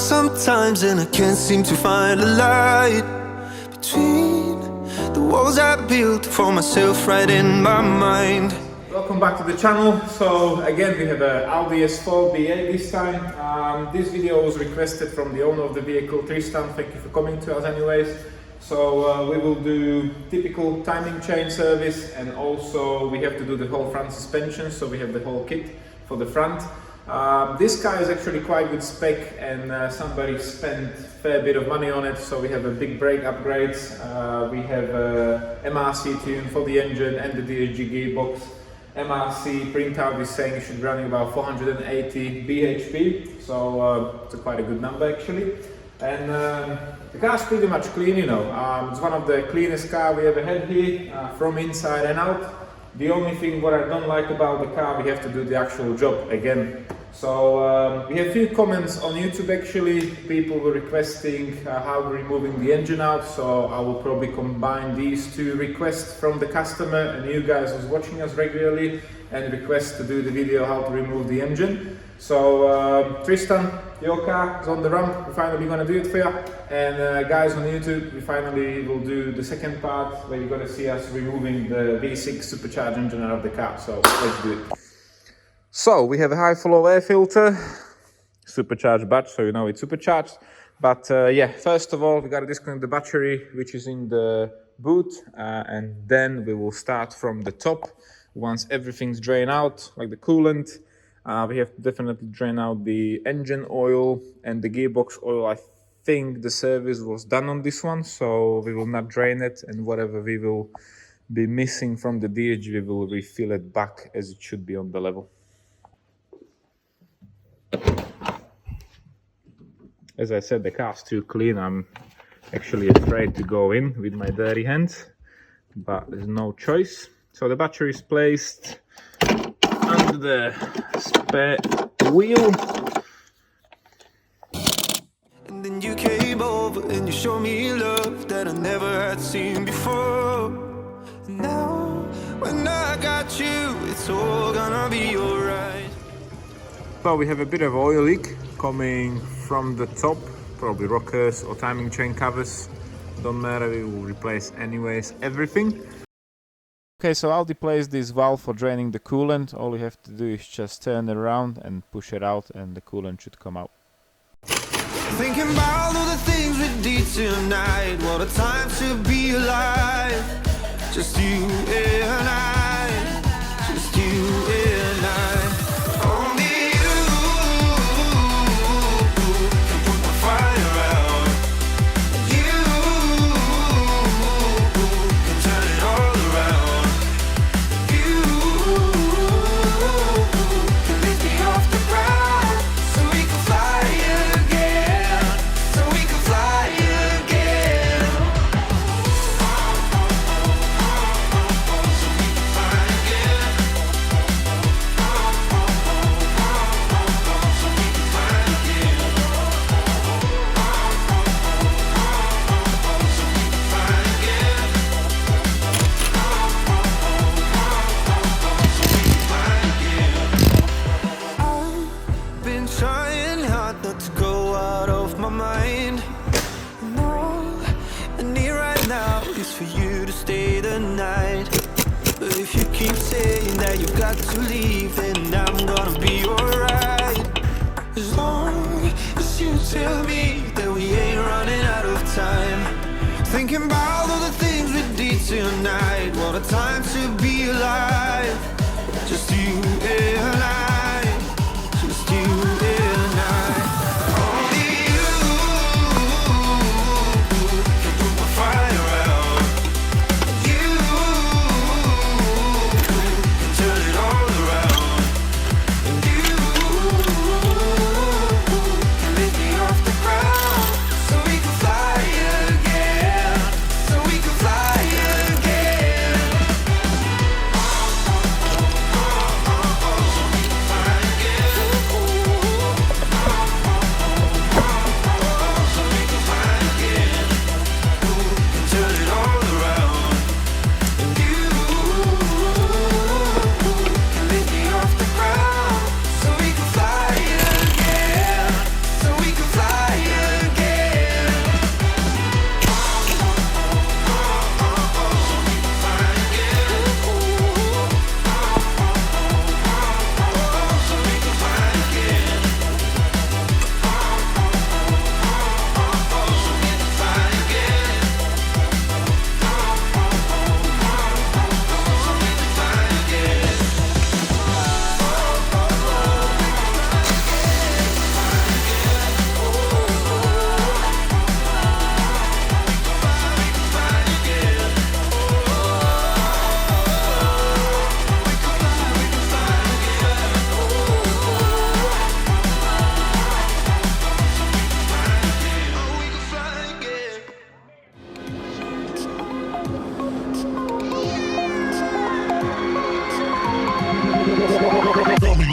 sometimes and I can't seem to find a light between the walls I built for myself right in my mind. Welcome back to the channel. So again we have a Audi S4 B8 this time. This video was requested from the owner of the vehicle, Tristan. Thank you for coming to us anyways. So we will do typical timing chain service, and also we have to do the whole front suspension, so we have the whole kit for the front. This car is actually quite good spec, and somebody spent a fair bit of money on it, so we have a big brake upgrades. We have MRC tune for the engine and the DSG gearbox. MRC printout is saying it should be running about 480 bhp, so it's quite a good number actually. And the car's pretty much clean, you know. It's one of the cleanest cars we ever had here, from inside and out. The only thing what I don't like about the car, we have to do the actual job again. So we have a few comments on YouTube actually. People were requesting how we're removing the engine out, so I will probably combine these two requests from the customer and you guys who's watching us regularly, and request to do the video how to remove the engine. So Tristan, your car is on the run. We're finally going to do it for you. And guys on YouTube, we finally will do the second part where you're going to see us removing the V6 supercharged engine out of the car. So let's do it. So we have a high flow air filter, supercharged batch, so you know it's supercharged. But yeah, first of all we got to disconnect the battery which is in the boot, and then we will start from the top. Once everything's drained out, like the coolant, we have to definitely drain out the engine oil and the gearbox oil. I think the service was done on this one, so we will not drain it, and whatever we will be missing from the DSG we will refill it back as it should be on the level. As I said, the car's too clean. I'm actually afraid to go in with my dirty hands, but there's no choice. So the battery is placed under the spare wheel. And then you came over and you showed me love that I never had seen before. Now, when I got you, it's all gonna be alright. So we have a bit of oil leak coming from the top, probably rockers or timing chain covers. Don't matter, we will replace anyways everything. Okay, so I'll replace this valve for draining the coolant. All you have to do is just turn it around and push it out, and the coolant should come out. Thinking about all the things we did tonight, what a time to be alive. Just you and I, just you and I. Only you can put the fire out. You can turn it all around. You can lift me off the ground so we can fly again, so we can fly again. I've been trying hard not to go out of my mind. And all I need right now is for you to stay the night. But if you keep saying that you've got to leave, then I'm gonna be alright. As long as you tell me that we ain't running out of time. Thinking about all the things we did tonight, what a time to be alive. Just you and I, just you and I. Only you can put the fire out. You can turn it all around. And you can lift me off the ground so we can fly again, so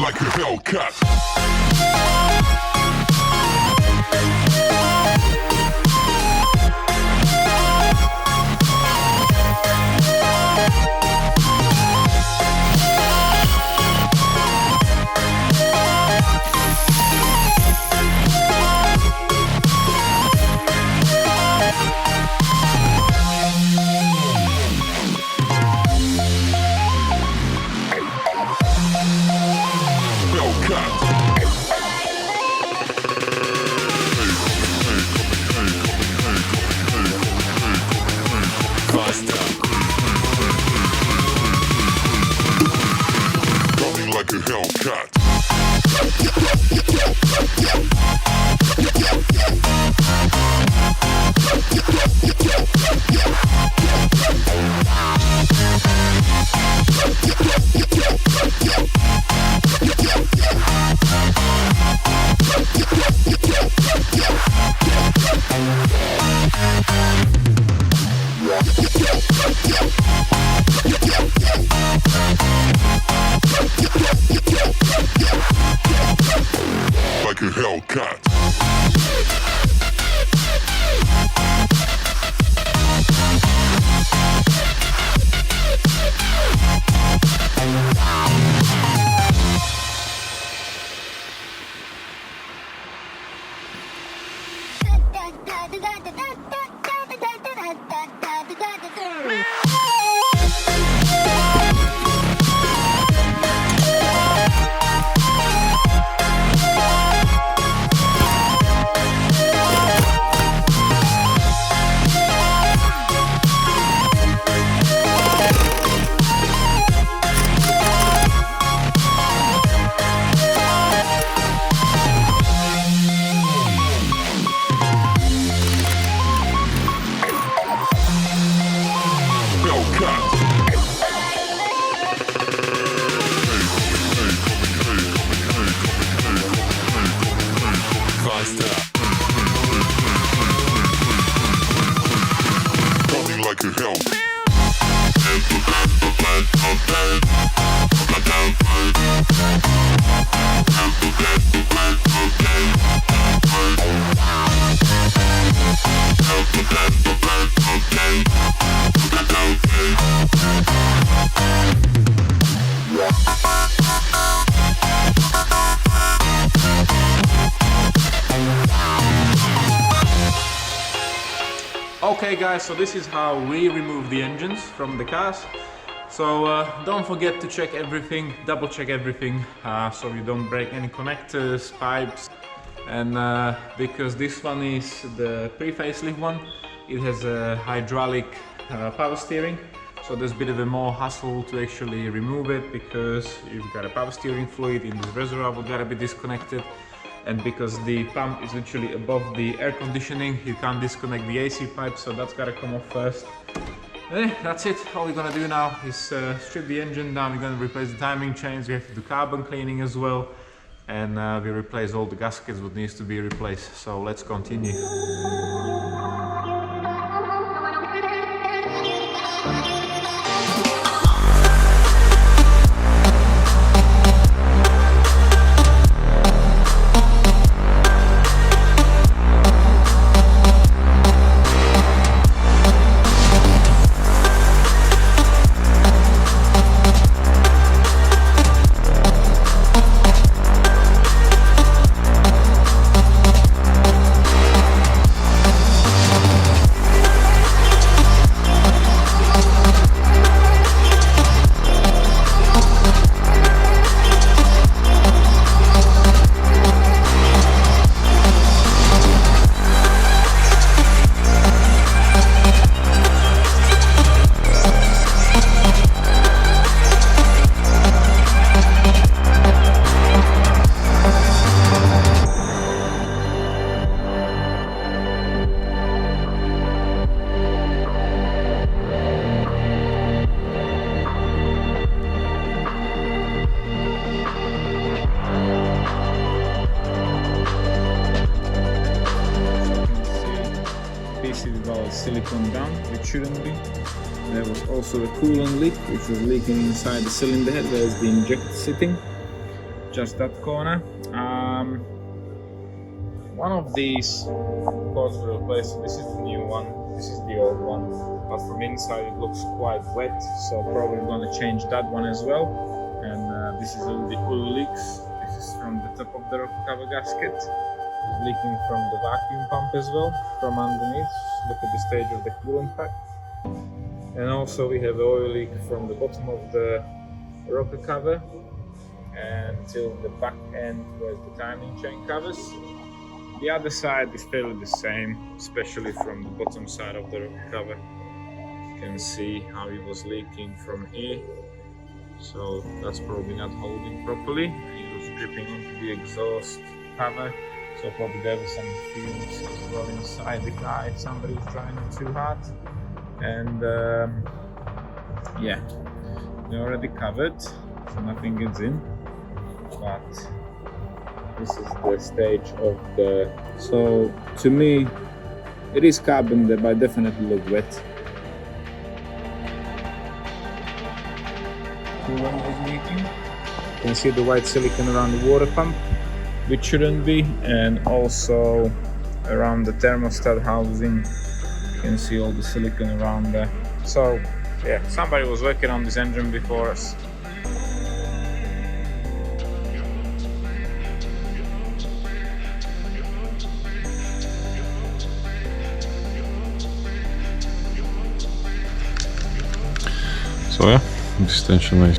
like a Hellcat. Running like a Hellcat. Like a Hellcat. Running like a hell. Okay guys, so this is how we remove the engines from the cars. So don't forget to check everything, double check everything, so you don't break any connectors, pipes. And because this one is the pre-facelift one, it has a hydraulic power steering. So there's a bit of a more hassle to actually remove it, because you've got a power steering fluid in the reservoir will gotta be disconnected. And because the pump is literally above the air conditioning, you can't disconnect the AC pipe, so that's gotta come off first. That's it. All we're gonna do now is strip the engine down. We're gonna replace the timing chains. We have to do carbon cleaning as well, and we replace all the gaskets what needs to be replaced. So let's continue. Silicone down, which shouldn't be. There was also a coolant leak which was leaking inside the cylinder head where the injector sitting. just that corner. One of these cords were replaced. This is the new one, this is the old one, but from inside it looks quite wet, so probably gonna change that one as well. And this is all the oil leaks. This is from the top of the rocker cover gasket. It's leaking from the vacuum pump as well, from underneath. Look at the stage of the coolant pack. And also we have oil leak from the bottom of the rocker cover until the back end where the timing chain covers. The other side is fairly the same, especially from the bottom side of the rocker cover. You can see how it was leaking from here. So that's probably not holding properly. It was dripping onto the exhaust cover. So probably there was some fumes as well inside the car if somebody was trying it too hard. And yeah, they're already covered, so nothing gets in. But this is the stage of the. So to me, it is carbon, but it definitely look wet. Coolant was leaking. You can see the white silicone around the water pump, which shouldn't be, and also around the thermostat housing. You can see all the silicone around there. So yeah, somebody was working on this engine before us. So yeah, this tension is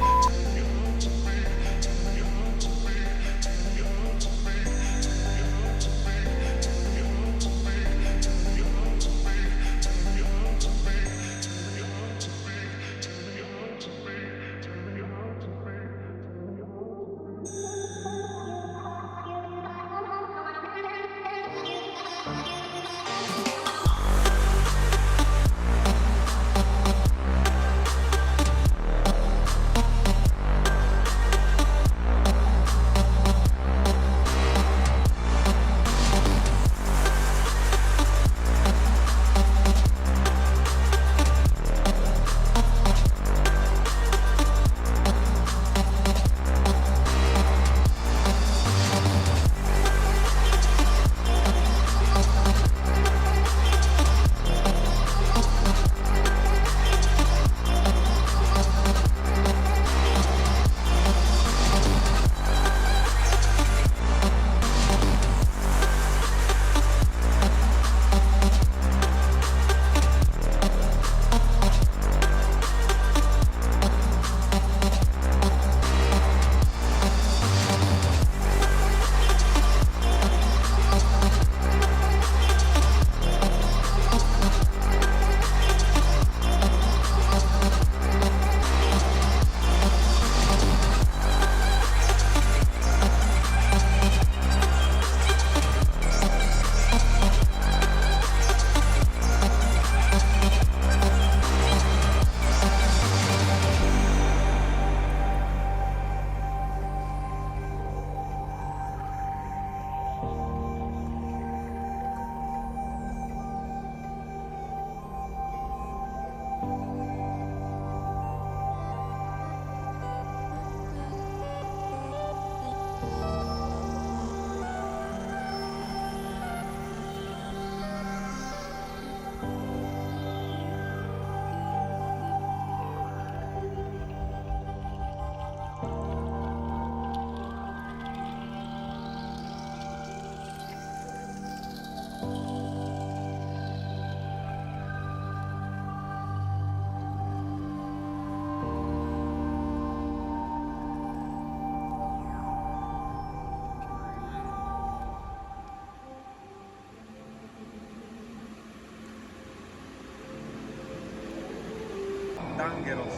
Dangerous.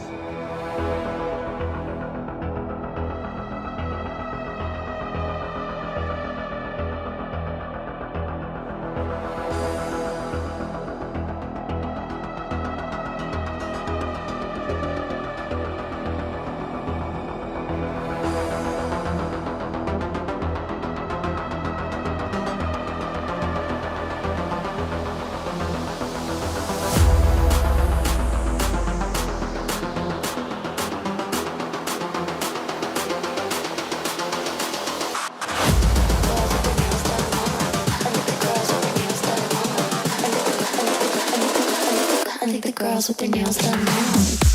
girls with their nails done now.